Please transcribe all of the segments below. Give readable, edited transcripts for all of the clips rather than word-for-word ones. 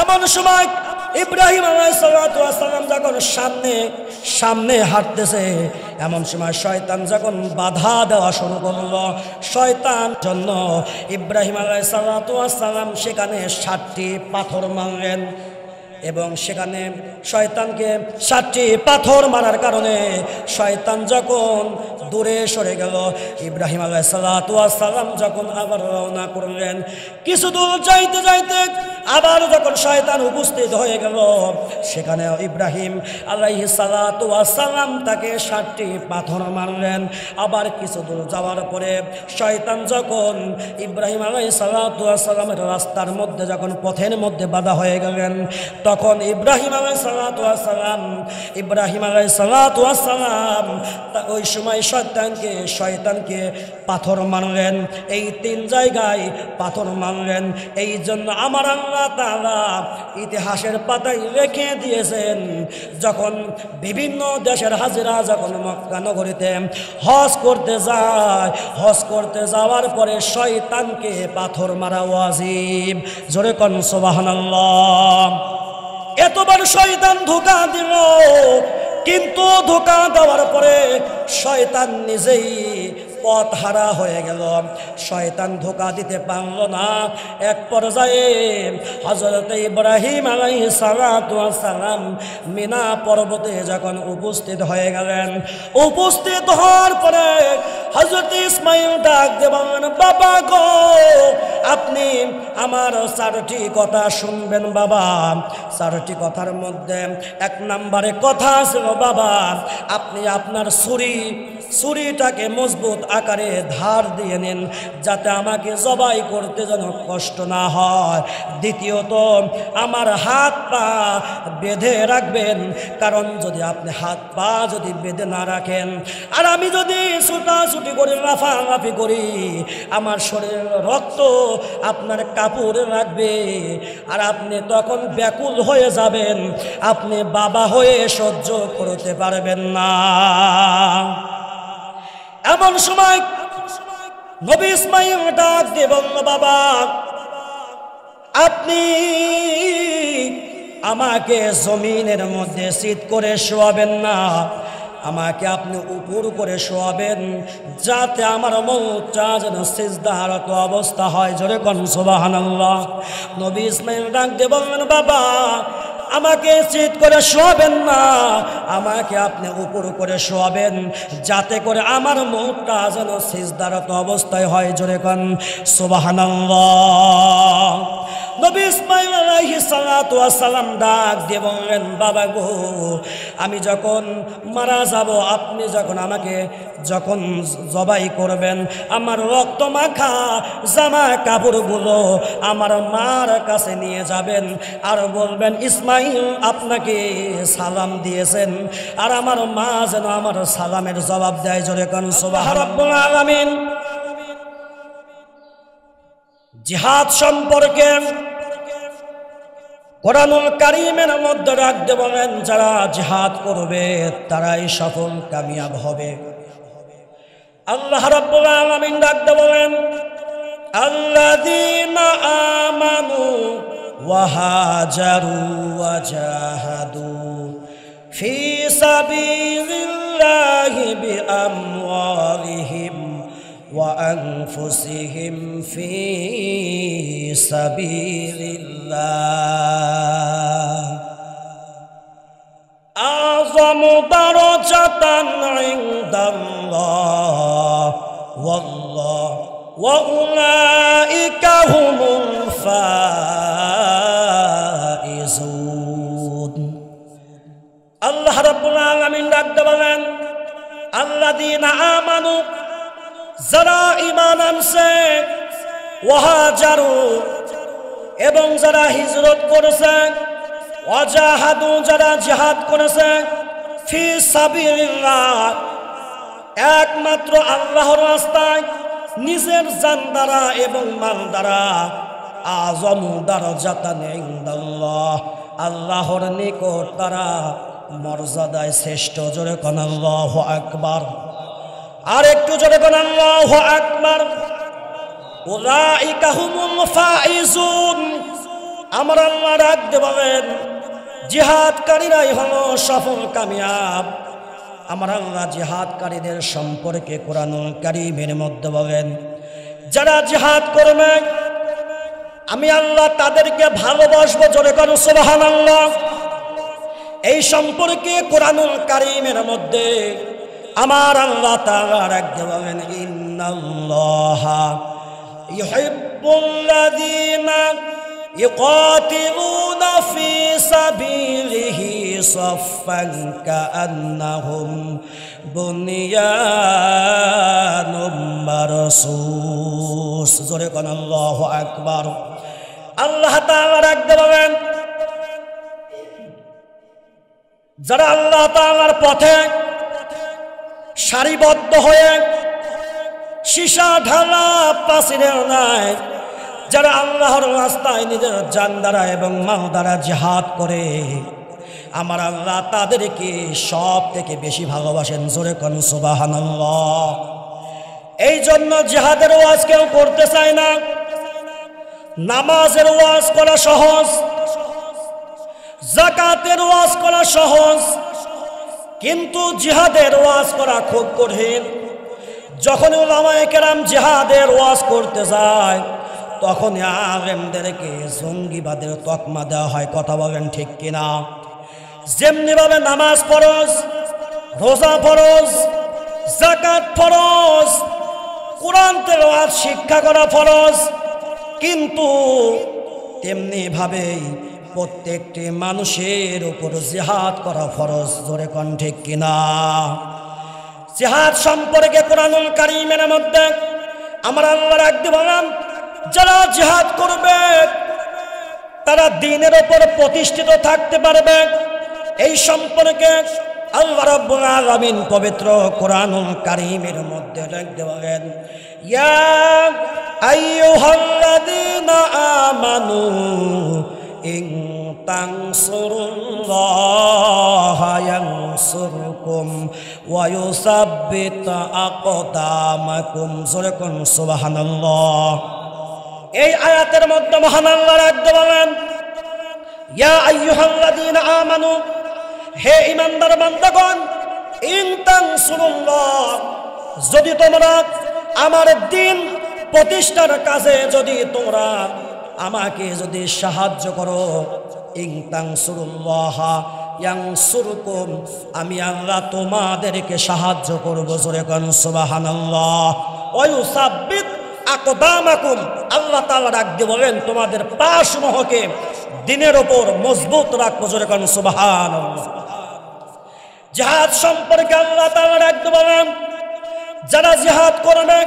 এমন সময় ইব্রাহিম আলাইহিস সালাতু ওয়াস সালাম যখন সামনে হাঁটতেছে, এমন সময় শয়তান যখন বাধা দেওয়া শুরু করলো, শয়তান জন্য ইব্রাহিম আলাইহিস সালাতু ওয়াস সালাম সেখানে 7টি পাথর মারলেন। এবং সেখানে শয়তানকে 7টি পাথর মারার কারণে শয়তান যখন দূরে সরে গেল, ইব্রাহিম আলাইহিস সালাতু ওয়াস সালাম যখন আবার রওনা করলেন, কিছু দূর যাইতে যাইতে আবার যখন শয়তান উপস্থিত হয়ে গেল, সেখানে ইব্রাহিম আলাইহিস সালাতু ওয়াস সালাম তাকে 7টি পাথর মারলেন। আবার কিছু দূর যাওয়ার পরে শয়তান যখন ইব্রাহিম আলাইহিস সালাতু ওয়াস সালামের রাস্তার মধ্যে যখন পথের মধ্যে বাধা হয়ে গেলেন, তখন ইব্রাহিম আলাইহিস সালাতু ওয়াস সালাম ওই সময় শয়তানকে পাথর মারলেন। এই 3 জায়গায় পাথর মারলেন। এই জন্য আমার আল্লাহ তাআলা ইতিহাসের পাতায় রেখে দিয়েছেন, যখন বিভিন্ন দেশের হাজিরা যখন মক্কা নগরীতে হজ করতে যাওয়ার পরে শয়তানকে পাথর মারা ওয়াজিব। জোরে কোন সুবহানাল্লাহ। এতবার শয়তান ধোঁকা দিল, কিন্তু ধোঁকা দেওয়ার পরে শয়তান নিজেই পথ হারা হয়ে গেল। শয়তান ধোঁকা দিতে পারল না। এক পর্যায়ে হযরত ইব্রাহিম আলাইহিস সালাতু ওয়াস সালাম মিনা পর্বতে যখন উপস্থিত হয়ে গেলেন, উপস্থিত হওয়ার পরে হযরত ইসমাঈল ডাক দিয়ে বললেন, বাবা গো, আপনি আমার 4টি কথা শুনবেন বাবা। 4টি কথার মধ্যে 1 নম্বরে কথা ছিল, বাবা আপনি আপনার ছুরিটাকে মজবুত আকারে ধার দিয়ে নিন, যাতে আমাকে জবাই করতে যেন কষ্ট না হয়। দ্বিতীয়ত, আমার হাত পা বেঁধে রাখবেন, কারণ যদি আপনি হাত পা যদি বেঁধে না রাখেন আর আমি যদি ছুটাছুটি করি, লাফালাফি করি, আমার শরীরের রক্ত আপনার কাপড়ে লাগবে আর আপনি তখন ব্যাকুল হয়ে যাবেন, আপনি বাবা হয়ে সহ্য করতে পারবেন না। এমন সময় নবী ইসমাঈল ডাক দিয়ে বলল, বাবা আপনি আমাকে জমিনের মধ্যে সিট করে শোয়াবেন না, আমাকে আপনি উপর করে শোয়াবেন, যাতে আমার মৌতটা যেন সিজদারত অবস্থা হয়। জোরে কোন সুবহানাল্লাহ। নবী ইসমাঈল ডাক দিয়ে বললেন, বাবা আমাকে চিত করে শোয়াবেন না, আমাকে আপনি উপর করে শোয়াবেন, যাতে করে আমার মুখটা যেন সিজদারত অবস্থায় হয়। জোরে কোন সুবহানাল্লাহ। নবী ইসমাঈল আলাইহিস সালাতু ওয়াস সালাম ডাক দিয়ে বললেন, বাবা গো, আমি যখন মারা যাব, আপনি যখন আমাকে জবাই করবেন, আমার রক্ত মাখা জামা কাপড়গুলো আমার মার কাছে নিয়ে যাবেন আর বলবেন, ইসমাঈল আপনাকে সালাম দিয়েছেন, আর আমার মা যেন আমার সালামের জবাব দেয়। জোরে কোন সুবহান রাব্বুল আলামিন। জিহাদ সম্পর্কে কোরআনুল কারীমের মধ্যে রাখতে বলেন, যারা জিহাদ করবে তারাই সফল কামিয়াব হবে। আল্লাহ রাব্বুল আলামিন রাখতে বলেন, আল্লাযীনা আমানু ওয়া হাজারু ওয়া জাহাদু ফি সাবিলিল্লাহি বিআমওয়ালিহিম ওয়া আনফুসিহিম ফি সাবিলিল্লাহ আযমু দারাজাতান ইনদাল্লাহ ওয়াল্লাহু ওয়া উলাইকা হুমুল ফাইজুন। আল্লাহ রাব্বুল আলামিন ডাকতে বলেন, আল্লাযীনা আমানু, যারা ঈমান আনছে, ওয়া হাজারু, এবং যারা হিজরত করেছে, ওয়া জাহাদু, যারা জিহাদ করেছে, ফি সাবিলিল্লাহ, একমাত্র আল্লাহর রাস্তায় নিজের জান দ্বারা এবং মাল দ্বারা, আযমু দারাজাতান ইনদাল্লাহ, আল্লাহর নিকট তারা মর্যাদায় শ্রেষ্ঠ। জোরে কোন আল্লাহু আকবার। আর একটু জোরে কোন আল্লাহু আকবার। উলাইকা হুমুল ফাইজুন, আমার আল্লাহ রাখতে বলেন জিহাদকারীরাই হলো সফল কামিয়াব। আমার আল্লাহ জিহাদকারীদের সম্পর্কে কোরআনুল কারীমের মধ্যে বলেন যারা জিহাদ করবে আমি আল্লাহ তাদেরকে ভালোবাসবো। জোরে করুন সুবহানাল্লাহ। এই সম্পর্কে কোরআনুল কারীমের মধ্যে আমার আল্লাহ তাআলা রাখতে বলেন ইন্নাল্লাহা ইউহিব্বুল্লাযীনা ইউকাতিলুনা ফি সাবিলিহি সাফফান কাআন্নাহুম বুনিয়ানুম মারসুস। জোরে কোন আল্লাহু আকবার। আল্লাহ তাআলা রাখতে বলেন যারা আল্লাহ তাআলার পথে সারিবদ্ধ হয়ে সীসা ঢালা পাচিলের নাই যারা আল্লাহর রাস্তায় নিজের জান দ্বারা এবং মাল দ্বারা জিহাদ করে আমার আল্লাহ তাদেরকে সব থেকে বেশি ভালোবাসেন। জোরে কোন সুবহানাল্লাহ। এই জন্য জিহাদের ওয়াজ কেউ করতে চায় না। নামাজের ওয়াজ করা সহজ, যাকাতের ওয়াজ করা সহজ, কিন্তু জিহাদের ওয়াজ করা খুব কঠিন। যখন উলামায়ে কেরাম জিহাদের ওয়াজ করতে যায় তখন আলেমদেরকে জঙ্গিবাদের তকমা দেওয়া হয়। কথা বলেন ঠিক কিনা? যেমনিভাবে নামাজ ফরজ, রোজা ফরজ, যাকাত ফরজ, কোরআন তেলাওয়াত শিক্ষা করা ফরজ, কিন্তু তেমনি ভাবেই প্রত্যেকটি মানুষের উপর জিহাদ করা ফরজ। জোরে কোন ঠিক কিনা? জিহাদ সম্পর্কে কোরআনুল কারীমের মধ্যে আমার আল্লাহ রাখতে বলেন যারা জিহাদ করবে তারা দ্বীনের উপর প্রতিষ্ঠিত থাকতে পারবে। এই সম্পর্কে আল্লাহ রাব্বুল আলামিন পবিত্র কোরআনুল কারীমের মধ্যে রাখতে বলেন ইয়া আইয়ুহাল্লাযীনা আমানু ইন তানসুরুল্লাহা ইয়ানসুরকুম ওয়া ইউসাব্বিত আকদামাকুম। জোরে কোন সুবহানাল্লাহ। এই আয়াতের মধ্যে মহান আল্লাহ রাখতে বলেন ইয়া আইয়ুহাল্লাযীনা আমানু, হে ঈমানদার বান্দাগণ, ইন তানসুরুল্লাহ, যদি তোমরা আমার দ্বীন প্রতিষ্ঠার কাজে যদি তোমরা আমাকে যদি সাহায্য করো, ইন তানসুরুল্লাহ ইয়ানসুরকুম, আমি আল্লাহ তোমাদেরকে সাহায্য করব। জোরে কোন সুবহানাল্লাহ। ওয়া ইউসাব্বিত আকদামাকুম, আল্লাহ তাআলা রাখতে বলেন তোমাদের পাসমূহকে দ্বীনের উপর মজবুত রাখবো। জোরে কোন সুবহানাল্লাহ। জিহাদ সম্পর্কে আল্লাহ তাআলা রাখতে বলেন যারা জিহাদ করবে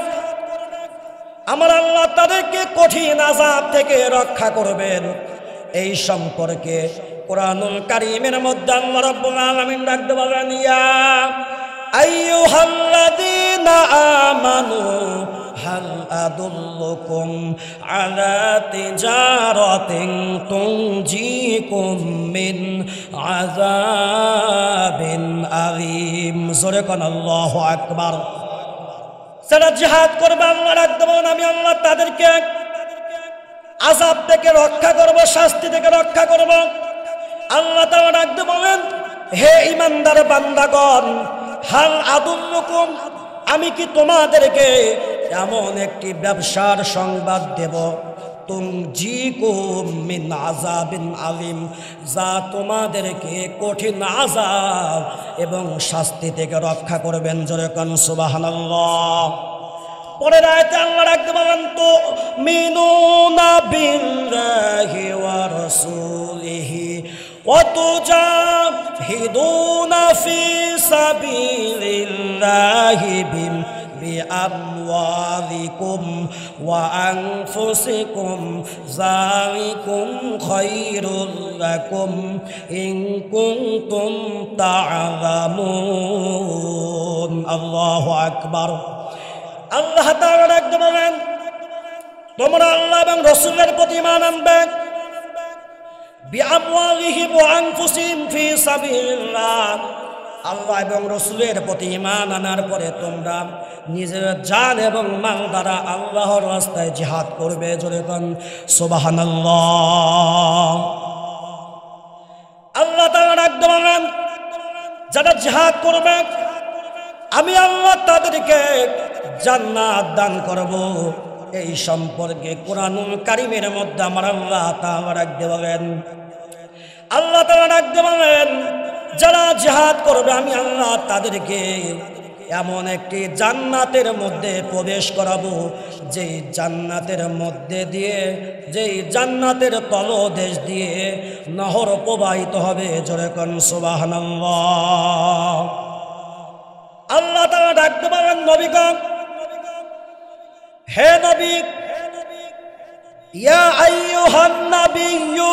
আমার আল্লাহ তাদেরকে কঠিন আযাব থেকে রক্ষা করবেন। এই সম্পর্কে কোরআনুল কারীমের মধ্যে আল্লাহ রাব্বুল আলামিন রাখতে বলেন ইয়া আইয়ুহাল্লাযীনা আমানু হাল আদুল্লুকুম আলা তিজারাতিন তুনজিকুম মিন আযাবিন আযীম। জোরে কোন আল্লাহু আকবার। যারা জিহাদ করবে আল্লাহ রাখতে বলেন আমি আল্লাহ তাদেরকে আযাব থেকে রক্ষা করব, শাস্তি থেকে রক্ষা করব। আল্লাহ তাআলা রাখতে বলেন হে ঈমানদার বান্দাগণ, হাল আদুল্লুকুম, আমি কি তোমাদেরকে এমন একটি ব্যবসার সংবাদ দেব, তুনজিকুম মিন আযাবিন আযীম, যা তোমাদেরকে কঠিন আযাব এবং শাস্তি থেকে রক্ষা করবেন। জোরে কোন সুবহানাল্লাহ। পরের আয়াতে আল্লাহ রাখতে বলেন তো মিনুনা বিল্লাহি ওয়া রাসূলিহি ওয়া তুজাহিদুনা ফি সাবিলিল্লাহি বিআমওয়ালিকুম ওয়া আনফুসিকুম যালিকুম খায়রুল লাকুম ইন কুনতুম তা'লামুন। আল্লাহু আকবার। আল্লাহ তাআলা রাখতে বলেন তোমরা আল্লাহ এবং রাসূলের প্রতি ঈমান আনবে, বিআমওয়ালিহিম ওয়া আনফুসিহিম ফি সাবিলিল্লাহ, আল্লাহ এবং রাসূলের প্রতি ঈমান আনার পরে তোমরা নিজের জান এবং মাল দ্বারা আল্লাহর রাস্তায় জিহাদ করবে। জোরে কোন সুবহানাল্লাহ। যারা জিহাদ করবে আমি আল্লাহ তাদেরকে জান্নাত দান করব। এই সম্পর্কে কোরআনুল কারীমের মধ্যে আমার আল্লাহ তাআলা রাখতে বলেন, আল্লাহ তাআলা রাখতে বলেন যারা জিহাদ করবে আমি আল্লাহ তাদেরকে এমন একটি জান্নাতের মধ্যে প্রবেশ করাবো, যেই জান্নাতের মধ্যে দিয়ে, যেই জান্নাতের তলদেশ দিয়ে নহর প্রবাহিত হবে। জোরে কোন সুবহানাল্লাহ। আল্লাহ তাআলা ডাকতে পারেন নবীগণ, হে নবী, ইয়া আইয়ুহান নাবিয়্যু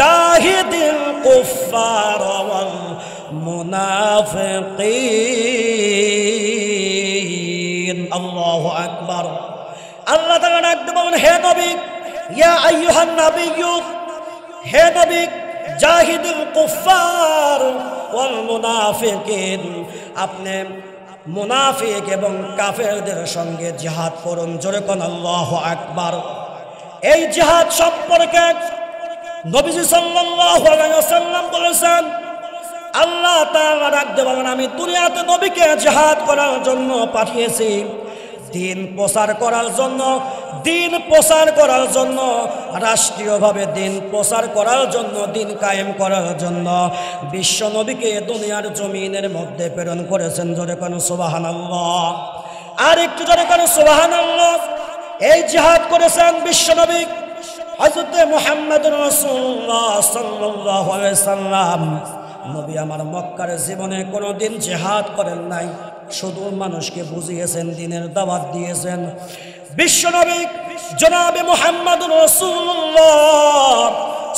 জাহিদিল কুফফার ওয়াল মুনাফিকিন। আল্লাহু আকবার। আল্লাহ তাআলা ডাকতে বলেন, হে নবী, ইয়া আইয়ুহান নাবিয়্যু, হে নবী, জাহিদুল কুফফার ওয়াল মুনাফিকিন, আপনি মুনাফিক এবং কাফেরদের সঙ্গে জিহাদ করুন। জোরে কোন আল্লাহু আকবার। এই জিহাদ সম্পর্কে নবীজি সাল্লাল্লাহু আলাইহি ওয়াসাল্লাম বলেছেন, আল্লাহ তাআলা ডাকতে বলেন আমি দুনিয়াতে নবীকে জিহাদ করার জন্য পাঠিয়েছি, দিন প্রচার করার জন্য, দিন প্রচার করার জন্য, রাষ্ট্রীয়ভাবে দিন প্রচার করার জন্য, দিন কায়েম করার জন্য বিশ্ব নবীকে দুনিয়ার জমিনের মধ্যে প্রেরণ করেছেন। জোরে কোন সুবহানাল্লাহ। আর একটু জোরে কোন সুবহানাল্লাহ। এই জিহাদ করেছেন বিশ্ব নবী হযরত মুহাম্মদুর রাসূলুল্লাহ সাল্লাল্লাহু আলাইহি সাল্লাম। নবী আমার মক্কার জীবনে কোনোদিন জিহাদ করেন নাই, শুধু মানুষকে বুঝিয়েছেন, দিনের দাওয়াত দিয়েছেন। বিশ্বনবী জনাবে মুহাম্মদুর রাসূলুল্লাহ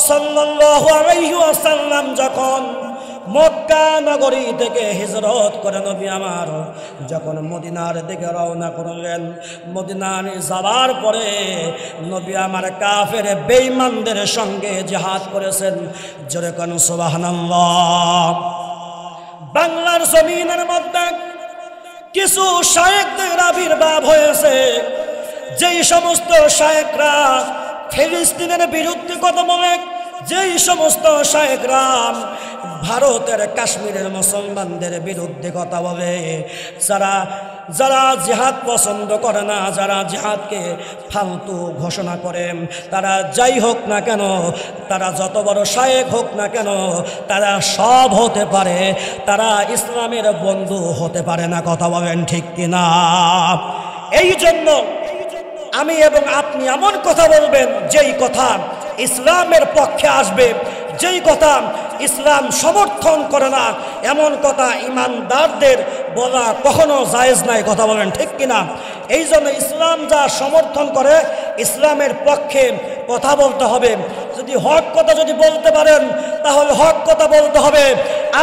সাল্লাল্লাহু আলাইহি ওয়াসাল্লাম যখন মক্কা নগরী থেকে হিজরত করে নবী আমার যখন মদিনার দিকে রওনা করলেন, মদিনার যাবার পরে নবী আমার কাফের বেঈমানদের সঙ্গে জিহাদ করেছেন। জোরে কোন সুবহানাল্লাহ। বাংলার জমিনের মধ্যে কিছু শায়েখদের আবির্ভাব হয়েছে, যেই সমস্ত শায়েখরা ফিলিস্তিনের বিরুদ্ধে কথা বলে, যেই সমস্ত শায়েখরা ভারতের কাশ্মীরের মুসলমানদের বিরুদ্ধে কথা বলে, যারা জিহাদ পছন্দ করে না, যারা জিহাদকে ফালতু ঘোষণা করে, তারা যাই হোক না কেন, তারা যত বড় শায়েখ হোক না কেন, তারা সব হতে পারে, তারা ইসলামের বন্ধু হতে পারে না। কথা বলেন ঠিক কিনা? এই জন্য আমি এবং আপনি এমন কথা বলবেন যেই কথা ইসলামের পক্ষে আসবে, যেই কথা ইসলাম সমর্থন করে না, এমন কথা ইমানদারদের বলা কখনো জায়েজ নাই। কথা বলেন ঠিক কিনা? এই জন্য ইসলাম যা সমর্থন করে ইসলামের পক্ষে কথা বলতে হবে। যদি হক কথা যদি বলতে পারেন তাহলে হক কথা বলতে হবে,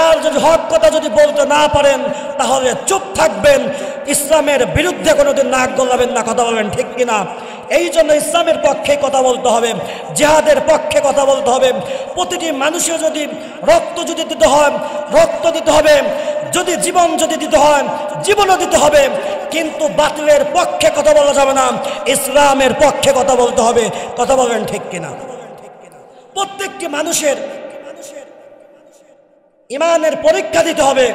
আর যদি হক কথা যদি বলতে না পারেন তাহলে চুপ থাকবেন, ইসলামের বিরুদ্ধে কোনোদিন নাক গলাবেন না। কথা বলবেন ঠিক কিনা? এই জন্য ইসলামের পক্ষে কথা বলতে হবে, জিহাদের পক্ষে কথা বলতে হবে। প্রতিটি মানুষের যদি রক্ত যদি দিতে হয় রক্ত দিতে হবে, যদি জীবন যদি দিতে হয় জীবনও দিতে হবে, কিন্তু বাতিলের পক্ষে কথা বলা যাবে না, ইসলামের পক্ষে কথা বলতে হবে। কথা বলবেন ঠিক কিনা? প্রত্যেকটি মানুষের ইমানের পরীক্ষা দিতে হবে।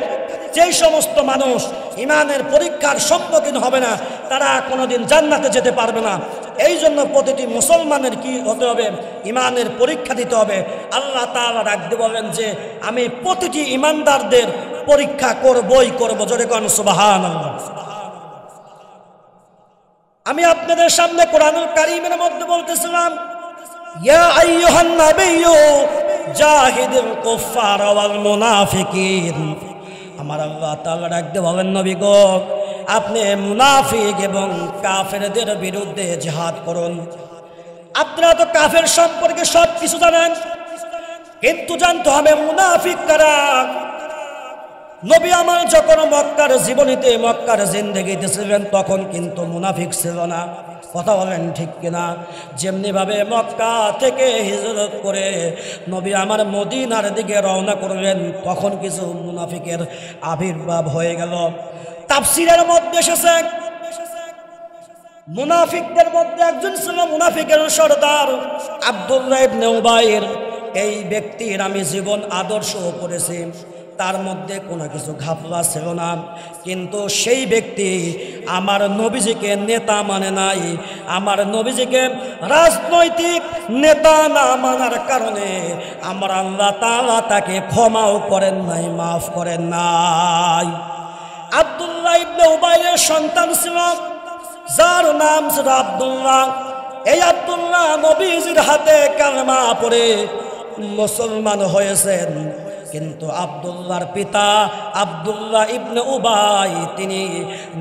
যেই সমস্ত মানুষ ইমানের পরীক্ষার সম্মুখীন হবে না তারা কোনোদিন জান্নাতে যেতে পারবে না। এই জন্য প্রতিটি মুসলমানের কি হতে হবে? ইমানের পরীক্ষা দিতে হবে। আল্লাহ তাআলা রাখতে বলেন যে আমি প্রতিটি ইমানদারদের পরীক্ষা করবই করব। জোরে কোন সুবহানাল্লাহ। আমি আপনাদের সামনে কোরআনুল কারীমের মধ্যে বলতেছিলাম, ইয়া আইয়ুহান নাবিয়্যু জাহিদুল কুফফার ওয়াল মুনাফিকিন। আমার আল্লাহ তাআলা ডাকতে বলেন, নবী গো আপনি মুনাফিক এবং কাফেরদের বিরুদ্ধে জিহাদ করুন। আপনারা তো কাফের সম্পর্কে সব কিছু জানেন, কিন্তু জানতে হবে মুনাফিক কারা। নবী আমার যখন মক্কার জীবনীতে মক্কার জিন্দেগিতে ছিলেন তখন কিন্তু মুনাফিক ছিল না। কথা বলেন ঠিক কিনা? যেমনিভাবে মক্কা থেকে হিজরত করে নবী আমার মদিনার দিকে রওনা করলেন তখন কিছু মুনাফিকের আবির্ভাব হয়ে গেল। তাফসীরের মধ্যে এসেছে মুনাফিকদের মধ্যে একজন ছিল মুনাফিকের সর্দার আব্দুল্লাহ ইবনে উবাইর। এই ব্যক্তির আমি জীবন আদর্শ করেছি। তার মধ্যে কোনো কিছু ঘাপলা ছিল না, কিন্তু সেই ব্যক্তি আমার নবীজিকে নেতা মানে নাই। আমার নবীজিকে রাজনৈতিক নেতা না মানার কারণে আমার আল্লাহ তাআলা তাকে ক্ষমাও করেন নাই, মাফ করেন নাই। আব্দুল্লাহ ইবনে উবাইয়ের সন্তান ছিল, যার নাম ছিল আব্দুল্লাহ। এই আব্দুল্লাহ নবীজির হাতে কালেমা পড়ে মুসলমান হয়েছেন, কিন্তু আব্দুল্লাহর পিতা আব্দুল্লাহ ইবনে উবাই তিনি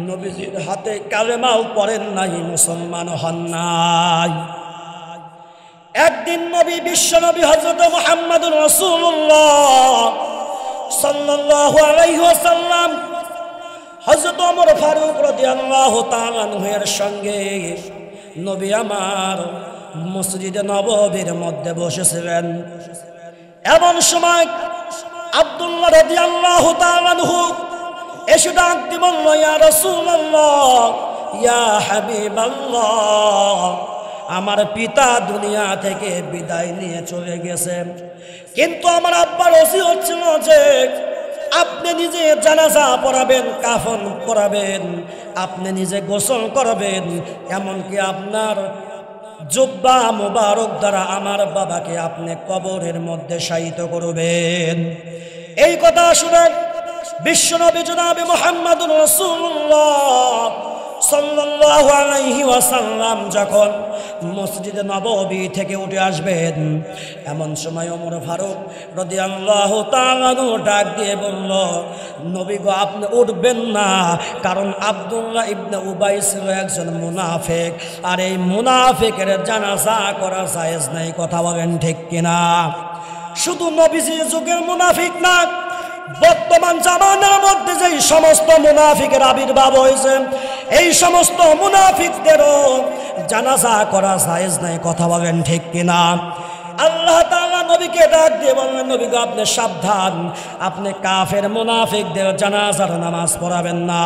নবীজির হাতে কালেমাও পড়েন নাই, মুসলমান হন নাই। একদিন নবী বিশ্বনবী হযরত মুহাম্মদুর রাসূলুল্লাহ সাল্লাল্লাহু আলাইহি ওয়াসাল্লাম হযরত ওমর ফারুক রাদিয়াল্লাহু তাআলা আনহুর সঙ্গে নবী আমার মসজিদে নববীর মধ্যে বসেছিলেন। এমন সময় আব্দুল্লাহ রাদিয়াল্লাহু তাআলা আনহু এসে ডাক দিয়ে বলল, ইয়া রাসূলুল্লাহ, ইয়া হাবিবাল্লাহ, আমার পিতা দুনিয়া থেকে বিদায় নিয়ে চলে গেছে, কিন্তু আমার আব্বার ওসিয়ত ছিল যে আপনি নিজে জানাজা পড়াবেন, কাফন পরাবেন, আপনি নিজে গোসল করবেন, এমনকি আপনার জুব্বা মুবারক দ্বারা আমার বাবাকে আপনি কবরের মধ্যে শায়িত করবেন। এই কথা শুনে বিশ্বনবী জনাবে মুহাম্মদুর রাসূলুল্লাহ সাল্লাল্লাহু আলাইহি ওয়াসাল্লাম যখন মসজিদে নববী থেকে উঠে আসবেন, এমন সময় ওমর ফারুক রাদিয়াল্লাহু তাআলা ডাক দিয়ে বলল, নবী গো, আপনি উঠবেন না, কারণ আব্দুল্লাহ ইবনে উবাই ছিল একজন মুনাফিক, আর এই মুনাফিকের জানাজা করা জায়েজ নাই। কথা বলেন ঠিক কিনা? শুধু নবীজির যুগের মুনাফিক না, বর্তমান জামানার মধ্যে যেই সমস্ত মুনাফিকের আবির্ভাব হয়েছে, এই সমস্ত মুনাফিকদেরও জানাজা করা জায়েজ নাই। কথা বলেন ঠিক কিনা? আল্লাহ তাআলা নবীকে ডাক দিয়ে বললেন, নবী গো, আপনি সাবধান, আপনি কাফের মুনাফিকদের জানাজার নামাজ পড়াবেন না।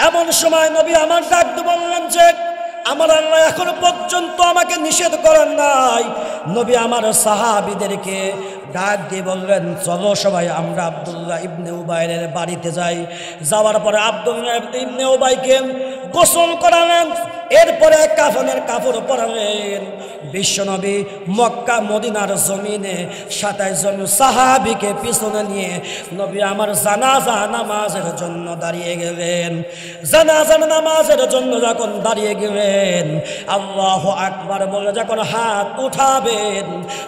এমন সময় নবী আমার ডাক দিয়ে বললেন যে আমার আল্লাহ এখনো পর্যন্ত আমাকে নিষেধ করেন নাই। নবী আমার সাহাবীদেরকে ডাক দিয়ে বললেন, চলো সবাই আমরা আব্দুল্লাহ ইবনে উবাইয়ের বাড়িতে যাই। যাওয়ার পরে আব্দুল্লাহ ইবনে উবাইকে গোসল করালেন, এরপরে কাফনের কাপড় পরালেন। বিশ্বনবী মক্কা মদিনার জমিনে 27 জন সাহাবীকে পিছনে নিয়ে নবী আমার জানাজা নামাজের জন্য দাঁড়িয়ে গেলেন। জানাজার নামাজের জন্য যখন দাঁড়িয়ে গেলেন, আল্লাহু আকবার বলে যখন হাত উঠাবেন,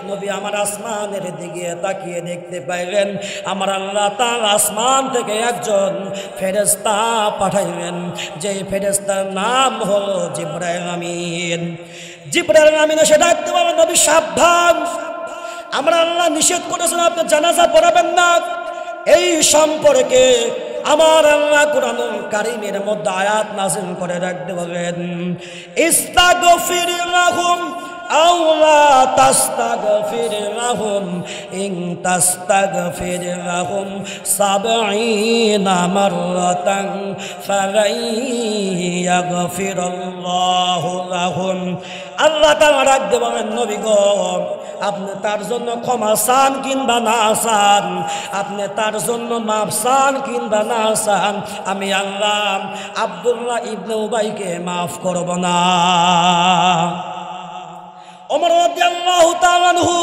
নবী আমার আসমানের দিকে তাকিয়ে দেখতে পাইলেন আমার আল্লাহ তাআলা আসমান থেকে একজন ফেরেশতা পাঠাইলেন, যে ফেরেশতার নাম হলো জিবরাইল আমিন। জিবরাইল আমিন এসে ডাকতে বলেন, নবী সাবধান, আমরা আল্লাহ নিষেধ করেছেন আপনি জানাজা পড়াবেন না। এই সম্পর্কে আমার আল্লাহ কুরআনুল কারীমের মধ্যে আয়াত নাযিল করে রাখতে বলেন, ইস্তাগফির লাহুম আও লা তাস্তাগফির লাহুম ইন তাস্তাগফির লাহুম 70 মাররাতান ফালাই ইয়াগফিরুল্লাহু লাহুম। আল্লাহ তাআলা রাখতে বলেন, নবী গো, আপনি তার জন্য ক্ষমা চান কিংবা না চান, আপনি তার জন্য মাফ চান কিংবা না চান, আমি আল্লাহ আব্দুল্লাহ ইবনে উবাইকে মাফ করব না। ওমর রাদিয়াল্লাহু তাআলা আনহু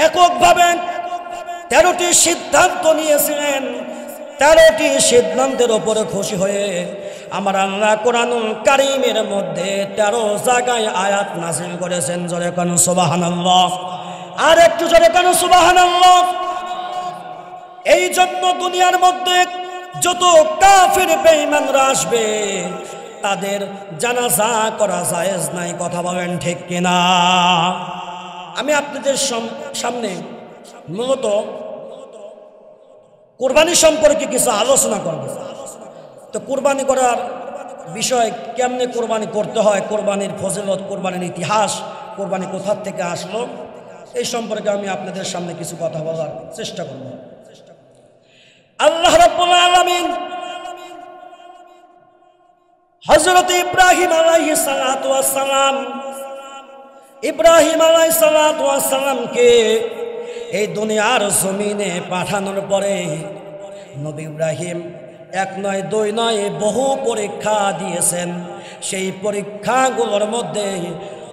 এককভাবে 13টি সিদ্ধান্ত নিয়েছিলেন। 13টি সিদ্ধান্তের উপরে খুশি হয়ে আমার আল্লাহ কোরআনুল কারীমের মধ্যে 13 জায়গায় আয়াত নাযিল করেছেন। জোরে কোন সুবহানাল্লাহ, আর একটু জোরে কোন সুবহানাল্লাহ। এই জন্য দুনিয়ার মধ্যে যত কাফির বেঈমানরা আসবে তাদের জানাজা করা জায়েজ নাই। কথা বলেন ঠিক কিনা? আমি আপনাদের সামনে মূলত কুরবানি সম্পর্কে কিছু আলোচনা করব। তো কুরবানি করার বিষয়, কেমনে কুরবানি করতে হয়, কুরবানির ফজিলত, কুরবানির ইতিহাস, কুরবানি কোথা থেকে আসলো, এই সম্পর্কে আমি আপনাদের সামনে কিছু কথা বলার চেষ্টা করব। আল্লাহ রাব্বুল আলামিন হযরত ইব্রাহিম আলাইহিস সালাতু ওয়াস সালাম, ইব্রাহিম আলাইহিস সালাতু ওয়াস সালামকে এই দুনিয়ার জমিনে পাঠানোর পরে নবী ইব্রাহিম এক নয় দুই নয় বহু পরীক্ষা দিয়েছেন। সেই পরীক্ষাগুলোর মধ্যে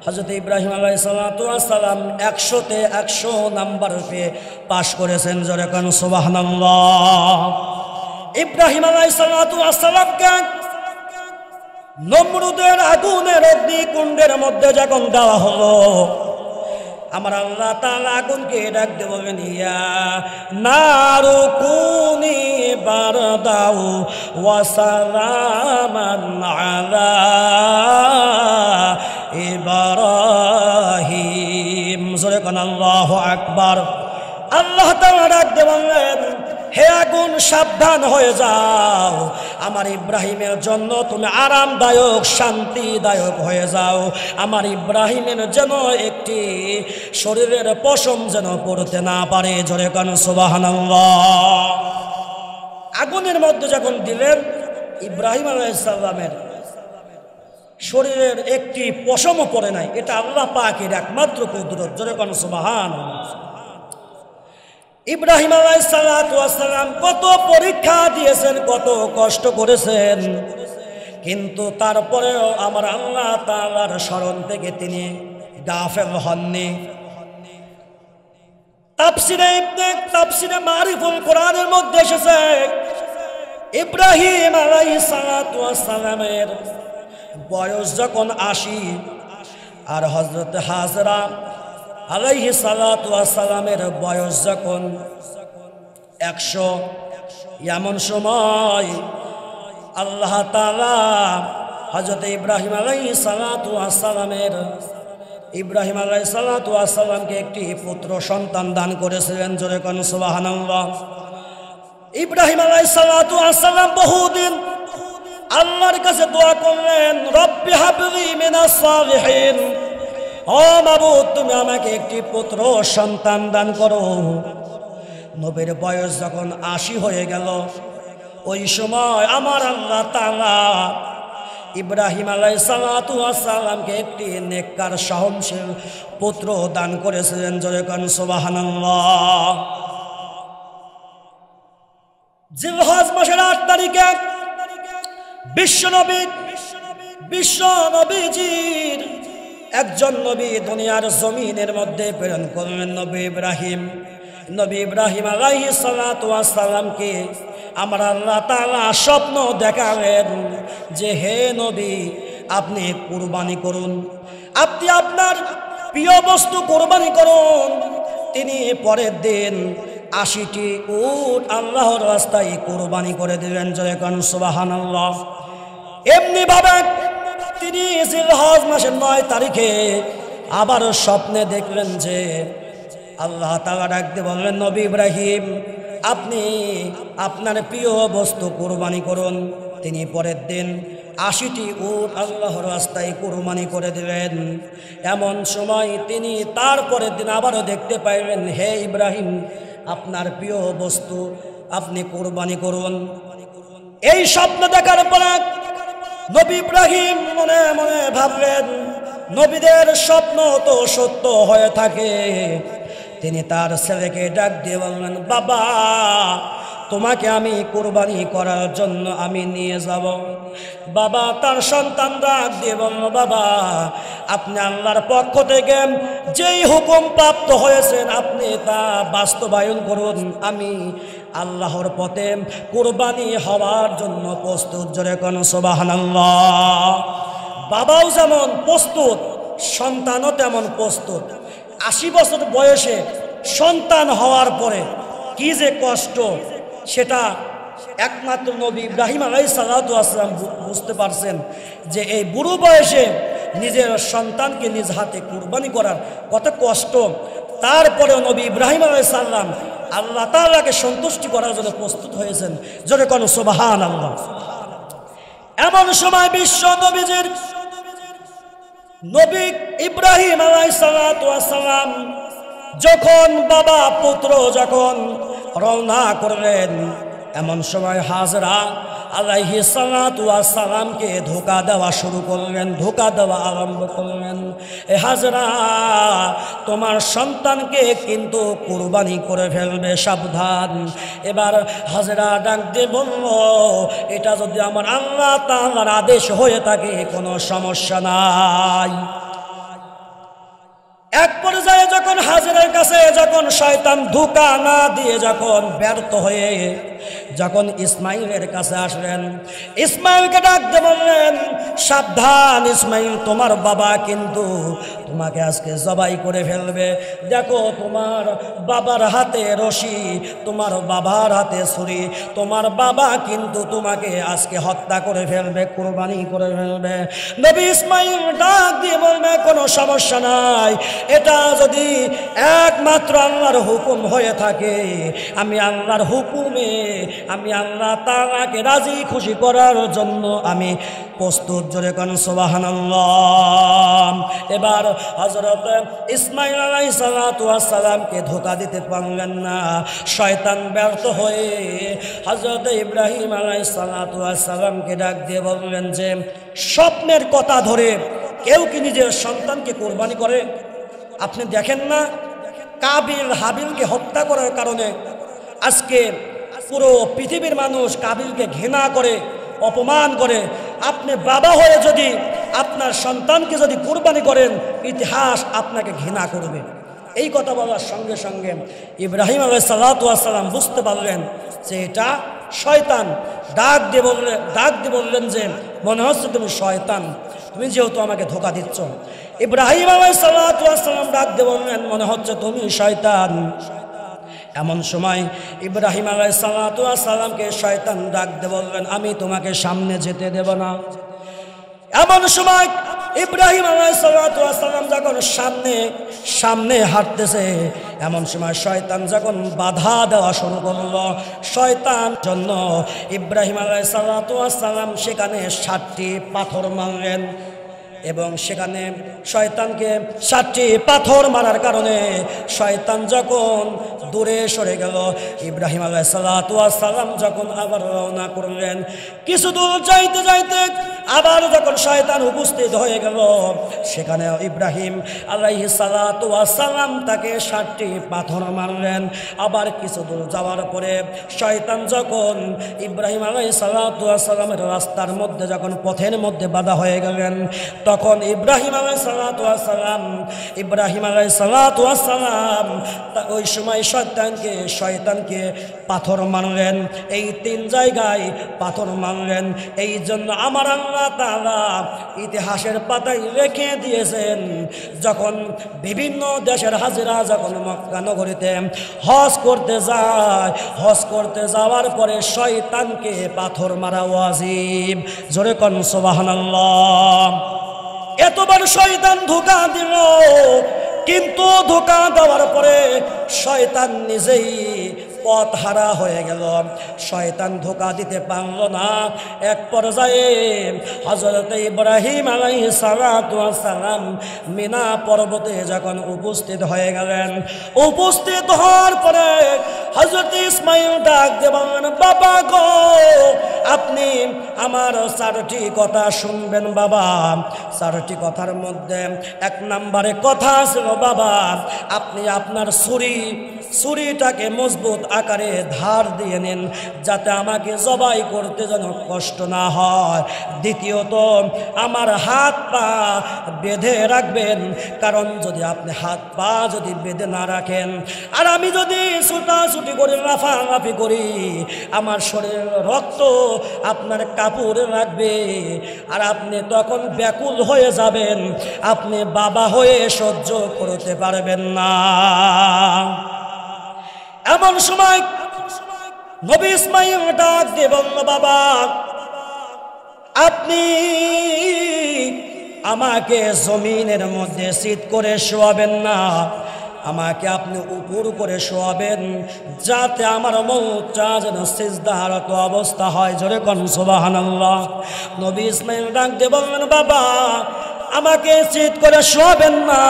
হযরত ইব্রাহিম আলাইহিস সালাম 100-তে 100 নাম্বার পেয়ে পাশ করেছেন। জোরে কোন সুবহানাল্লাহ। ইব্রাহিম আলাইহিস সালামকে নমরুদের আগুনের অগ্নিকুণ্ডের মধ্যে যখন দেওয়া হলো, আমার আল্লাহ তাআলা আগুনকে ডাক দিয়ে বললেন, ইয়া নারু কুনি বারদাও ওয়া সালামান আলা ইব্রাহিম। জোরে কোন আল্লাহু আকবার। আল্লাহ তাআলা ডাক দিয়ে বললেন, হে আগুন সাবধান হয়ে যাও, আমার ইব্রাহিমের জন্য তুমি আরামদায়ক শান্তিদায়ক হয়ে যাও। আমার ইব্রাহিমের যেন একটি শরীরের পশম যেন পড়তে না পারে। জোরে কোন সুবহানাল্লাহ। আগুনের মধ্যে যখন দিলেন, ইব্রাহিম আলাইহিস সালামের শরীরের একটি পশমও পড়ে নাই। এটা আল্লাহ পাকের একমাত্র কুদরত। জোরে কোন সুবহানাল্লাহ। ইব্রাহিম আলাইহিস সালাম কত পরীক্ষা দিয়েছেন, কত কষ্ট করেছেন, কিন্তু তারপরেও আমার আল্লাহ তাআলার স্মরণ থেকে তিনি গাফেল হননি। তাফসিরে মারিফুল কোরআনের মধ্যে এসেছে, ইব্রাহিম আলাইহিস সালামের বয়স যখন 80 আর হযরত হাজরা আলাইহিস সালামের বয়স যখন 100, এমন সময় আল্লাহ তাআলা হযরত ইব্রাহিম আলাইহিস সালামকে একটি পুত্র সন্তান দান করেছিলেন। জোরে কোন সুবহানাল্লাহ। ইব্রাহিম আলাইহিস সালাম বহুদিন আল্লাহর কাছে দোয়া করলেন, রব্বি হাবলি মিনাস সালিহিন, ও মাবুদ তুমি আমাকে একটি পুত্র সন্তান দান করো। নবীর বয়স যখন 80 হয়ে গেল, ওই সময় আমার আল্লাহ তাআলা ইব্রাহিম আলাইহিস সালামকে একটি নেককার সহনশীল পুত্র দান করেছিলেন। জোরে কোন সুবহানাল্লাহ। জিলহজ মাসের 8 তারিখে বিশ্বনবীজির একজন নবী দুনিয়ার জমিনের মধ্যে প্রেরণ করলেন, নবী ইব্রাহিম আলাইহিস সালামকে আমার আল্লাহ তাআলা স্বপ্ন দেখালেন যে, হে নবী আপনি কুরবানি করুন, আপনি আপনার প্রিয় বস্তু কুরবানি করুন। তিনি পরের দিন 80টি উট আল্লাহর রাস্তায় কুরবানি করে দিলেন। জয় কোন সুবহানাল্লাহ। এমনি ভাবে তিনি জিলহজ মাসের 9 তারিখে আবার স্বপ্নে দেখলেন যে আল্লাহ তাআলা ডাক দিয়ে বললেন, নবী ইব্রাহিম আপনি আপনার প্রিয় বস্তু কুরবানি করুন। তিনি পরের দিন 80টি উট আল্লাহর রাস্তায় কুরবানি করে দিলেন। এমন সময় তিনি তারপরের দিন আবারও দেখতে পাইলেন, হে ইব্রাহিম আপনার প্রিয় বস্তু আপনি কুরবানি করুন। এই স্বপ্ন দেখার পর নবী ইব্রাহিম মনে মনে ভাবলেন, নবীদের স্বপ্ন তো সত্য হয়ে থাকে। তিনি তার ছেলেকে ডাক দিয়ে বললেন, বাবা তোমাকে আমি কুরবানি করার জন্য আমি নিয়ে যাব। বাবা তার সন্তান ডাক দিয়ে বলল, বাবা আপনি আল্লাহর পক্ষ থেকে যেই হুকুম প্রাপ্ত হয়েছেন আপনি তা বাস্তবায়ন করুন, আমি আল্লাহর পথে কুরবানি হওয়ার জন্য প্রস্তুত। জোরে কোন সুবহানাল্লাহ। বাবাও যেমন প্রস্তুত, সন্তানও তেমন প্রস্তুত। 80 বছর বয়সে সন্তান হওয়ার পরে কি যে কষ্ট, সেটা একমাত্র নবী ইব্রাহিম আলাইহিস সালাম বুঝতে পারছেন যে এই বুড়ো বয়সে নিজের সন্তানকে নিজ হাতে কুরবানি করার কত কষ্ট। তারপরেও নবী ইব্রাহিম আলাইহিস সালাম আল্লাহ তাআলাকে সন্তুষ্টি করার জন্য প্রস্তুত হয়েছেন। জোরে কোন সুবহানাল্লাহ। এমন সময় বিশ্ব নবীজির নবী ইব্রাহিম আলাইহিস সালাম যখন বাবা পুত্র যখন রওনা করলেন, এমন সময় হাজরা আলাইহিস সালাতু ওয়াস সালামকে ধোঁকা দেওয়া শুরু করলেন, ধোঁকা দেওয়া আরম্ভ করলেন। এ হাজরা, তোমার সন্তানকে কিন্তু কুরবানি করে ফেলবে, সাবধান। এবার হাজরা ডাক দিয়ে বলল, এটা যদি আমার আল্লাহ তাআলার আদেশ হয়ে থাকে কোনো সমস্যা নাই। এক পর্যায়ে যখন হাজেরার কাছে যখন শয়তান ধোঁকা না দিয়ে যখন ব্যর্থ হয়ে যখন ইসমাইলের কাছে আসলেন, ইসমাইলকে ডাকতে বললেন, সাবধান ইসমাইল, তোমার বাবা কিন্তু তোমাকে আজকে জবাই করে ফেলবে। দেখো তোমার বাবার হাতে রশি, তোমার বাবার হাতে ছুরি, তোমার বাবা কিন্তু তোমাকে আজকে হত্যা করে ফেলবে, কুরবানি করে ফেলবে। নবী ইসমাইল ডাক দিয়ে বলবে, কোনো সমস্যা নাই, এটা যদি একমাত্র আল্লাহর হুকুম হয়ে থাকে, আমি আল্লাহর হুকুমে, আমি আল্লাহ তাআলাকে রাজি খুশি করার জন্য আমি প্রস্তুত। জোরে কোন সুবহানাল্লাহ। এবার হযরত ইসমাইল আলাইহিস সালাতু ওয়াস সালামকে ধোঁকা দিতে পারলেন না, শয়তান ব্যর্থ হয়ে হযরত ইব্রাহিম আলাইহিস সালাতু ওয়াস সালামকে ডাক দিয়ে বললেন যে, স্বপ্নের কথা ধরে কেউ কি নিজের সন্তানকে কুরবানি করে? আপনি দেখেন না, কাবিল হাবিলকে হত্যা করার কারণে আজকে পুরো পৃথিবীর মানুষ কাবিলকে ঘৃণা করে, অপমান করে। আপনি বাবা হয়ে যদি আপনার সন্তানকে যদি কুরবানি করেন, ইতিহাস আপনাকে ঘৃণা করবে। এই কথা বলার সঙ্গে সঙ্গে ইব্রাহিম আলাইহিস সালাতু ওয়াস সালাম বুঝতে পারলেন যে এটা শয়তান। ডাক দিয়ে বললেন যে, মনে হচ্ছে তুমি শয়তান, তুমি যেহেতু আমাকে ধোঁকা দিচ্ছ। ইব্রাহিম আলাইহিস সালাতু ওয়াস সালাম ডাক দিয়ে বললেন, মনে হচ্ছে তুমি শয়তান। এমন সময় ইব্রাহিম আলাইহিস সালাতু ওয়াস সালামকে শয়তান ডাক দিয়ে বললেন, আমি তোমাকে সামনে যেতে দেব না। এমন সময় ইব্রাহিম আলাইহিস সালাতু ওয়াস সালাম যখন সামনে হাঁটতেছে, এমন সময় শয়তান যখন বাধা দেওয়া শুরু করলো, শয়তান জন্য ইব্রাহিম আলাইহিস সালাতু ওয়াস সালাম সেখানে 7টি পাথর মারলেন। এবং সেখানে শয়তানকে 7টি পাথর মারার কারণে শয়তান যখন দূরে সরে গেল, ইব্রাহিম আলাইহিস সালাতু ওয়াস সালাম যখন আবার রওনা করলেন, কিছু দূর যাইতে যাইতে আবার যখন শয়তান উপস্থিত হয়ে গেল, সেখানে ইব্রাহিম আলাইহিস সালাতু ওয়াস সালাম তাকে 7টি পাথর মারলেন। আবার কিছু দূর যাওয়ার পরে শয়তান যখন ইব্রাহিম আলাইহিস সালাতু ওয়াস সালামের রাস্তার মধ্যে যখন পথের মধ্যে বাধা হয়ে গেলেন, তখন ইব্রাহিম আলাইহিস সালাতু ওয়াস সালাম ওই সময় শয়তানকে পাথর মারলেন। এই 3 জায়গায় পাথর মারলেন। এই জন্য আমার আল্লাহ তাআলা ইতিহাসের পাতায় রেখে দিয়েছেন, যখন বিভিন্ন দেশের হাজিরা যখন মক্কা নগরীতে হজ করতে যাওয়ার পরে শয়তানকে পাথর মারা ওয়াজিব। জোরে কোন সুবহানাল্লাহ। এতবার শয়তান ধোঁকা দিল, কিন্তু ধোঁকা দেওয়ার পরে শয়তান নিজেই পথ হারা হয়ে গেল। শয়তান ধোঁকা দিতে পারল না। এক পর্যায়ে হযরত ইব্রাহিম আলাইহিস সালাতু ওয়াস সালাম মিনা পর্বতে যখন উপস্থিত হয়ে গেলেন, উপস্থিত হওয়ার পরে হযরত ইসমাইল ডাক দিয়ে বললেন, বাবা গো, আপনি আমার 4টি কথা শুনবেন বাবা। 4টি কথার মধ্যে 1 নম্বরে কথা ছিল, বাবা আপনি আপনার ছুরিটাকে মজবুত আকারে ধার দিয়ে নিন, যাতে আমাকে জবাই করতে যেন কষ্ট না হয়। দ্বিতীয়ত, আমার হাত পা বেঁধে রাখবেন, কারণ যদি আপনি হাত পা যদি বেঁধে না রাখেন আর আমি যদি ছুটাছুটি করে লাফালাফি করি, আমার শরীরের রক্ত আপনার কাপড়ে রাখবে আর আপনি তখন ব্যাকুল হয়ে যাবেন, আপনি বাবা হয়ে সহ্য করতে পারবেন না। এমন সময় নবী ইসমাইল ডাক দিয়ে বলল, বাবা আপনি আমাকে জমিনের মধ্যে শীত করে শোয়াবেন না, আমাকে আপনি উপর করে শোয়াবেন, যাতে আমার মৌতটা যেন সিজদারত অবস্থা হয়। জোরে কোন সুবহানাল্লাহ। নবী ইসমাইল ডাক দিয়ে বললেন, বাবা আমাকে চিৎ করে শোয়াবেন না,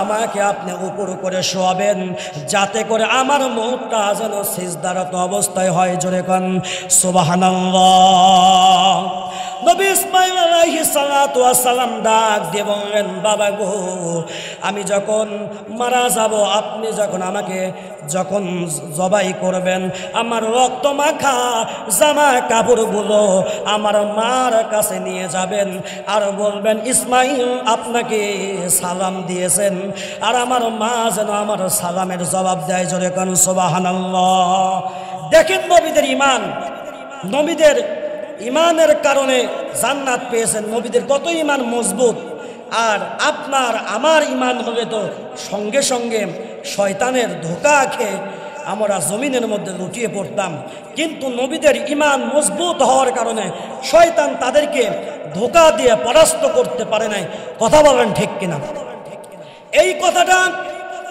আমাকে আপনি উপর করে শোয়াবেন, যাতে করে আমার মুখটা যেন সিজদারত অবস্থায় হয়। জোরে কোন সুবহানাল্লাহ। নবী ইসমাঈল আলাইহিস সালাতু ওয়াস সালাম ডাক দিয়ে বললেন, বাবা গো, আমি যখন মারা যাব, আপনি যখন আমাকে যখন জবাই করবেন, আমার রক্ত মাখা জামা কাপড়গুলো আমার মার কাছে নিয়ে যাবেন আর বলবেন, ইসমাঈল আপনাকে সালাম দিয়েছেন, আর আমার মা যেন আমার সালামের জবাব দেয়। জোরে কোন সুবহানাল্লাহ। দেখেন নবীদের ঈমান, নবীদের ঈমানের কারণে জান্নাত পেয়েছেন, নবীদের কত ঈমান মজবুত। আর আপনার আমার ঈমান হলে তো সঙ্গে সঙ্গে শয়তানের ধোঁকা খেয়ে আমরা জমিনের মধ্যে লুটিয়ে পড়তাম, কিন্তু নবীদের ঈমান মজবুত হওয়ার কারণে শয়তান তাদেরকে ধোঁকা দিয়ে পরাস্ত করতে পারে নাই। কথা বলেন ঠিক কিনা? এই কথাটা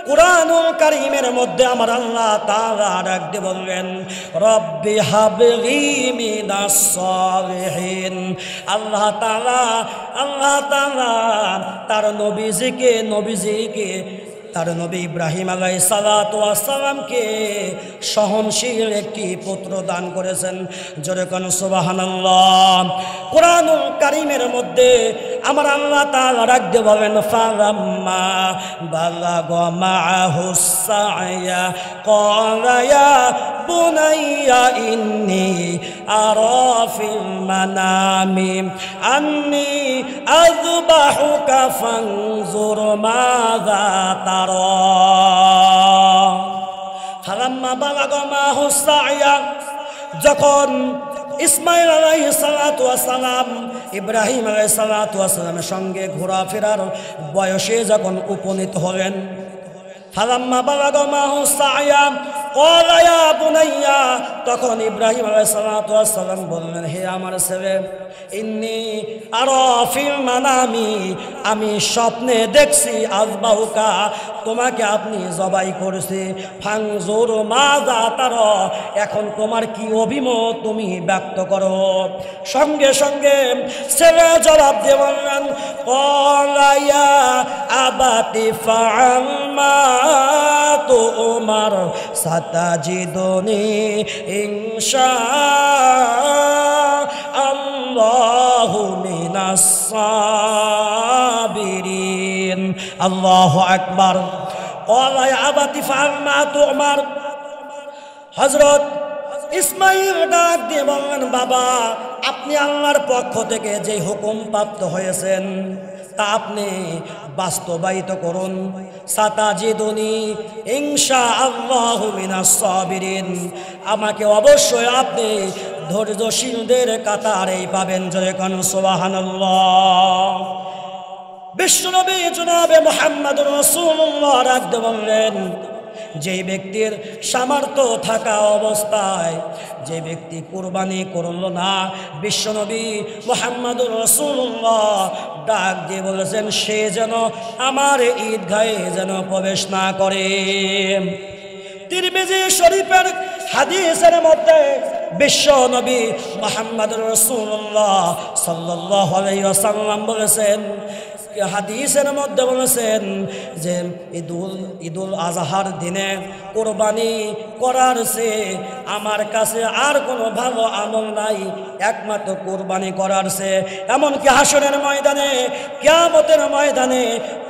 কুরআনুল কারীমের মধ্যে আমার আল্লাহ তাআলা ডাক দিয়ে বললেন, রব্বি হাবলি মিনাস সালিহিন। আল্লাহ তাআলা তার নবীজিকে তার নবী ইব্রাহিম আলাইহিস সালাতু ওয়াস সালামকে সহনশীল একটি পুত্র দান করেছেন। জোরে কোন সুবহানাল্লাহ। কুরআনুল কারীমের মধ্যে আমার আল্লাহ তাআলা ডাক দিয়ে বলেন, ফালাম্মা বালাগা মাআহুস সা'য়া ক্বালা ইয়া বুনাইয়া ইন্নী আরা ফিল মানামি আন্নী আযবাহুকা ফানজুর মাযা তারা। ফালাম্মা বালাগা মাআহুস সা'য়া, যখন ইসমাঈল আলাইহিস সালাতু ওয়াস সালাম ইব্রাহিম আলাইহিস সালাতু ওয়াস সালামের সঙ্গে ঘোরাফেরার বয়সে যখন উপনীত হলেন, ফালাম্মা বালাগা মাআহুস সা'য়া ক্বালা ইয়া বুনাইয়া, তখন ইব্রাহিম আলাইহিস সালাতু ওয়াস সালাম বললেন, হে আমার ছেলে, ইন্নী আরা ফিল মানামি, আমি স্বপ্নে দেখছি, আযবাহুকা, তোমাকে আপনি জবাই করেছে, ফানজুর মাযা তারা, এখন তোমার কি অভিমত তুমি ব্যক্ত করো। সঙ্গে সঙ্গে ছেলে জবাব দিয়ে বললেন, ক্বালা ইয়া আবাতি ফাআল মা তু'মার সাতাজিদুনি ইনশাআল্লাহু মিনাস সাবিরিন। আল্লাহু আকবার। ক্বালা ইয়া আবাতি ফাআল মা তু'মার। হযরত ইসমাঈল ডাক দিয়ে বললেন, বাবা, আপনি আল্লাহর পক্ষ থেকে যে হুকুম প্রাপ্ত হয়েছেন তা আপনি বাস্তবায়িত করুন। সাতাজিদুনি ইনশাআল্লাহু মিনাস সাবিরিন, আমাকে অবশ্যই আপনি ধৈর্যশীলদের কাতারেই পাবেন। জয় কোন সুবহানাল্লাহ। বিশ্বনবী জনাবে মুহাম্মদুর রাসূলুল্লাহ রাখতে বললেন, যে ব্যক্তির সামর্থ্য থাকা অবস্থায় যে ব্যক্তি কুরবানি করল না, বিশ্বনবী মুহাম্মদুর রাসূলুল্লাহ ডাক দিয়ে বলেছেন, সে যেন আমার ঈদগাহে যেন প্রবেশ না করে। তিরমিজি শরীফের হাদিসের মধ্যে বিশ্বনবী মুহাম্মদুর রাসূলুল্লাহ সাল্লাল্লাহু আলাইহি ওয়াসাল্লাম বলেছেন, হাদিসের মধ্যে বলেছেন যে ঈদুল আজহার দিনে কোরবানি করার চেয়ে আমার কাছে আর কোনো ভালো আমল নাই, একমাত্র কোরবানি করার চেয়ে। এমনকি হাসরের ময়দানে, কিয়ামতের ময়দানে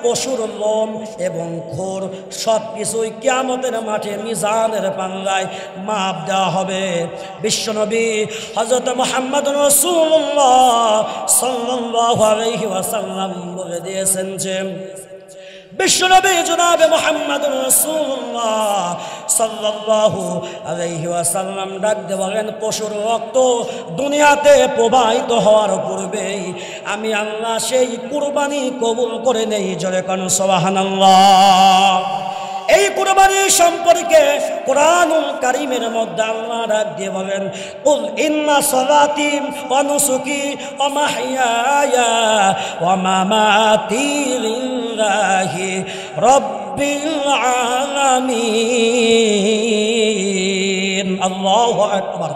পশুর লোম এবং খোর সব কিছুই কিয়ামতের মাঠে মিজানের পাল্লায় মাপ দেওয়া হবে। বিশ্বনবী হযরত মুহাম্মদুর রাসূলুল্লাহ সাল্লাল্লাহু আলাইহি ওয়াসাল্লাম বলে দিয়েছেন যে, বিশ্বনবী জনাবে মুহাম্মদুর রাসূলুল্লাহ সাল্লাল্লাহু আলাইহি ওয়াসাল্লাম ডাক দিয়ে বলেন, পশুর রক্ত দুনিয়াতে প্রবাহিত হওয়ার পূর্বেই আমি আল্লাহ সেই কুরবানি কবুল করে নেই। জোরে কোন সুবহানাল্লাহ। এই কুরবানি সম্পর্কে কুরআনুল কারীমের মধ্যে আল্লাহ ডাক দিয়ে বলেন, কুল ইন্না সালাতি ওয়া নুসুকি ওয়া মাহইয়ায়া ওয়া মামাতি লিল্লাহি রাব্বিল আলামিন। আল্লাহু আকবার।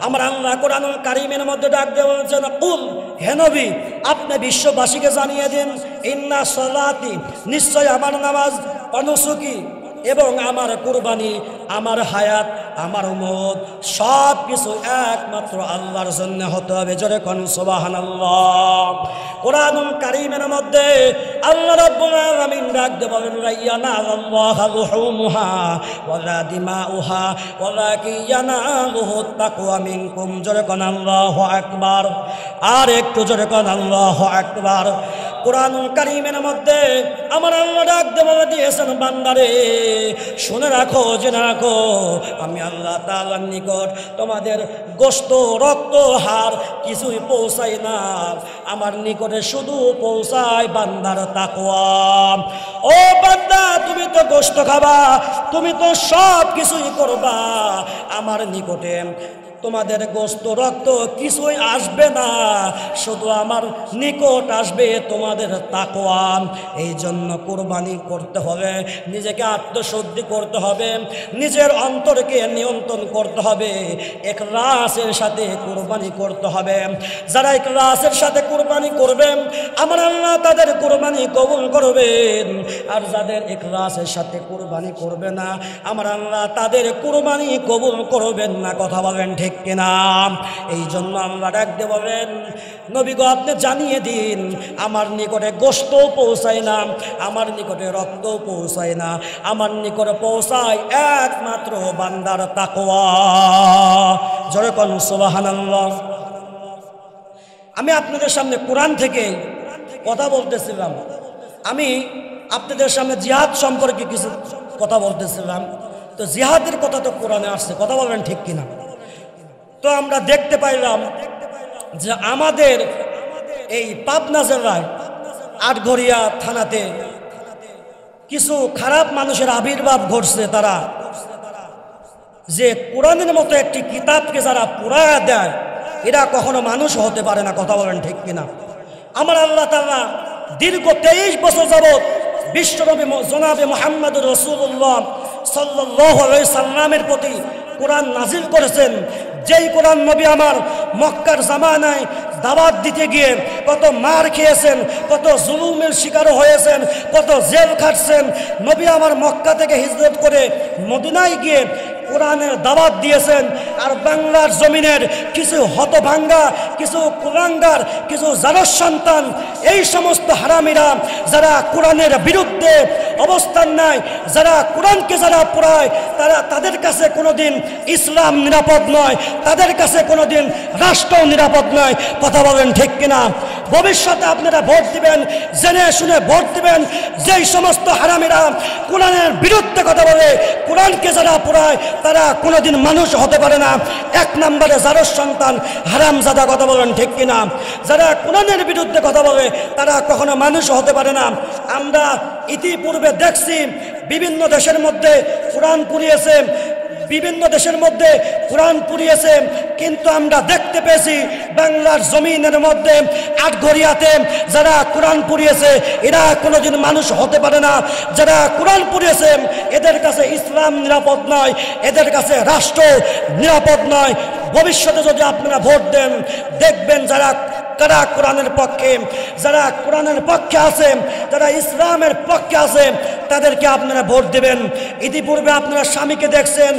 আমার আল্লাহ কোরআনুল কারীমের মধ্যে ডাক দিয়ে বলেছেন, কুল, হে নবী আপনি বিশ্ববাসীকে জানিয়ে দিন, ইন্না সলাতি, নিশ্চয় আমার নামাজ, অনুসুকি এবং আমার কুরবানি, আমার হায়াত, আমার মওত সব কিছু একমাত্র আল্লাহর জন্য হতে হবে। জোরে কোন সুবহানাল্লাহ। কোরআনুল কারীমের মধ্যে আল্লাহ রাব্বুল আলামিন ডাক দিয়ে বলেন, ইয়ানালুল্লাহু লুহুমুহা ওয়ালা দিমাউহা ওয়ালাকিন ইয়ানালুহুত তাকওয়া মিনকুম। জোরে কোন আল্লাহু আকবার। আর একটু জোরে কোন আল্লাহু আকবার। কোরআনুল কারীমের মধ্যে আমার আল্লাহ ডাক দিয়ে বলে দিয়েছেন, বান্দারে শুনে রাখো, জেনে রাখো, আমি আল্লাহ তাআলার নিকট তোমাদের গোশত, রক্ত, হাড় কিছুই পৌঁছাই না, আমার নিকটে শুধু পৌঁছায় বান্দার তাকওয়া। ও বান্দা, তুমি তো গোশত খাবা, তুমি তো সব কিছুই করবা, আমার নিকটে তোমাদের গোশত, রক্ত কিছুই আসবে না, শুধু আমার নিকট আসবে তোমাদের তাকওয়া। এই জন্য কুরবানি করতে হবে, নিজেকে আত্মশুদ্ধি করতে হবে, নিজের অন্তরকে নিয়ন্ত্রণ করতে হবে, ইখলাসের সাথে কুরবানি করতে হবে। যারা ইখলাসের সাথে কুরবানি করবেন আমার আল্লাহ তাদের কুরবানি কবুল করবেন, আর যাদের ইখলাসের সাথে কুরবানি করবে না আমার আল্লাহ তাদের কুরবানি কবুল করবেন না। কথা বলেন ঠিক কিনা? এই জন্য আল্লাহ ডাকতে বলেন, নবী গো আপনি জানিয়ে দিন, আমার নিকটে গোশত পৌঁছায় না, আমার নিকটে রক্ত পৌঁছায় না, আমার নিকটে পৌঁছায় একমাত্র বান্দার তাকওয়া। জোরে কোন সুবহানাল্লাহ। আমি আপনাদের সামনে কোরআন থেকে কথা বলতেছিলাম, আমি আপনাদের সামনে জিহাদ সম্পর্কে কিছু কথা বলতেছিলাম। তো জিহাদের কথা তো কোরআনে আসছে, কথা বলবেন ঠিক কিনা? তো আমরা দেখতে পাইলাম যে আমাদের এই পাবনা জেলায় আটঘরিয়া থানাতে কিছু খারাপ মানুষের আবির্ভাব ঘটছে। তারা যে কোরআনের মতো একটি কিতাবকে যারা পুরায়া দেয়, এরা কখনো মানুষ হতে পারে না। কথা বলেন ঠিক কিনা? আমার আল্লাহ তাআলা দীর্ঘ 23 বছর যাবৎ বিশ্বনবী জনাবে মুহাম্মদুর রাসূলুল্লাহ সাল্লাল্লাহু আলাইহি সাল্লামের প্রতি কোরআন নাজিল করেছেন। যেই কোরআন নবী আমার মক্কার জামানায় দাওয়াত দিতে গিয়ে কত মার খেয়েছেন, কত জুলুমের শিকার হয়েছেন, কত জেল খাটছেন। নবী আমার মক্কা থেকে হিজরত করে মদিনায় গিয়ে কোরআনের দাওয়াত দিয়েছেন। আর বাংলার জমিনের কিছু হতভাঙ্গা, কিছু কুলাঙ্গার, কিছু জারজ সন্তান, এই সমস্ত হারামিরা যারা কোরআনের বিরুদ্ধে অবস্থান নেয়, যারা কোরআনকে যারা পড়ায়, তাদের কাছে কোনোদিন ইসলাম নিরাপদ নয়, তাদের কাছে কোনোদিন রাষ্ট্র নিরাপদ নয়। কথা বলেন ঠিক কিনা? ভবিষ্যতে আপনারা ভোট দিবেন, জেনে শুনে ভোট দিবেন। যেই সমস্ত হারামিরা কোরআনের বিরুদ্ধে কথা বলে, কোরআনকে যারা পড়ায়, তারা কোনোদিন মানুষ হতে পারে না। এক নম্বরে জারজ সন্তান, হারামজাদা। কথা বলেন ঠিক কিনা? যারা কোরআনের বিরুদ্ধে কথা বলে তারা কখনো মানুষ হতে পারে না। আমরা ইতিপূর্বে দেখছি বিভিন্ন দেশের মধ্যে কোরআন পুড়িয়েছে, বিভিন্ন দেশের মধ্যে কোরআন পুড়িয়েছে, কিন্তু আমরা দেখতে পেয়েছি বাংলার জমিনের মধ্যে আটঘরিয়াতে যারা কোরআন পুড়িয়েছে এরা কোনোদিন মানুষ হতে পারে না। যারা কোরআন পুড়িয়েছে এদের কাছে ইসলাম নিরাপদ নয়, এদের কাছে রাষ্ট্র নিরাপদ নয়। ভবিষ্যতে যদি আপনারা ভোট দেন, দেখবেন যারা কোরআনের পক্ষে, যারা কোরআনের পক্ষে আছে, যারা ইসলামের পক্ষে আছে, তাদেরকে আপনারা ভোট দেবেন। ইতিপূর্বে আপনারা স্বামীকে দেখছেন,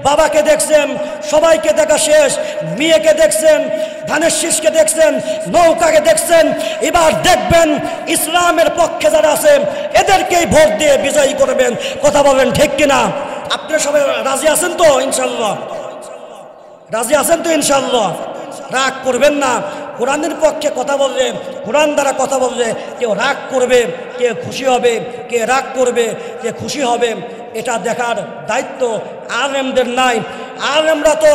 বাবাকে দেখছেন, সবাইকে দেখা শেষ। মেয়েকে দেখছেন, ধানের শীষকে দেখছেন, নৌকাকে দেখছেন। এবার দেখবেন ইসলামের পক্ষে যারা আছে এদেরকেই ভোট দিয়ে বিজয়ী করবেন। কথা বলেন ঠিক কিনা? আপনারা সবাই রাজি আছেন তো? ইনশাল্লাহ রাজি আছেন তো? ইনশাল্লাহ রাগ করবেন না। কোরআনের পক্ষে কথা বললে, কোরআন দ্বারা কথা বললে কেউ রাগ করবে, কে খুশি হবে, কে রাগ করবে, কে খুশি হবে, এটা দেখার দায়িত্ব আলেমদের নাই। আলেমরা তো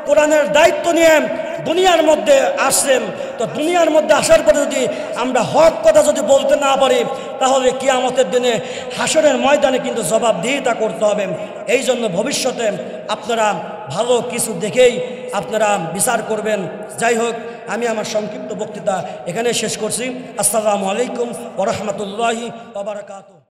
কোরআনের দায়িত্ব নিয়ে দুনিয়ার মধ্যে আসছেন। তো দুনিয়ার মধ্যে আসার পরে যদি আমরা হক কথা যদি বলতে না পারি, তাহলে কিয়ামতের দিনে হাসরের ময়দানে কিন্তু জবাবদিহিতা করতে হবে। এই জন্য ভবিষ্যতে আপনারা ভালো কিছু দেখেই আপনারা বিচার করবেন। যাই হোক, আমি আমার সংক্ষিপ্ত বক্তৃতা এখানে শেষ করছি। আসসালামু আলাইকুম ওয়া রাহমাতুল্লাহি ওয়া বারাকাতুহু।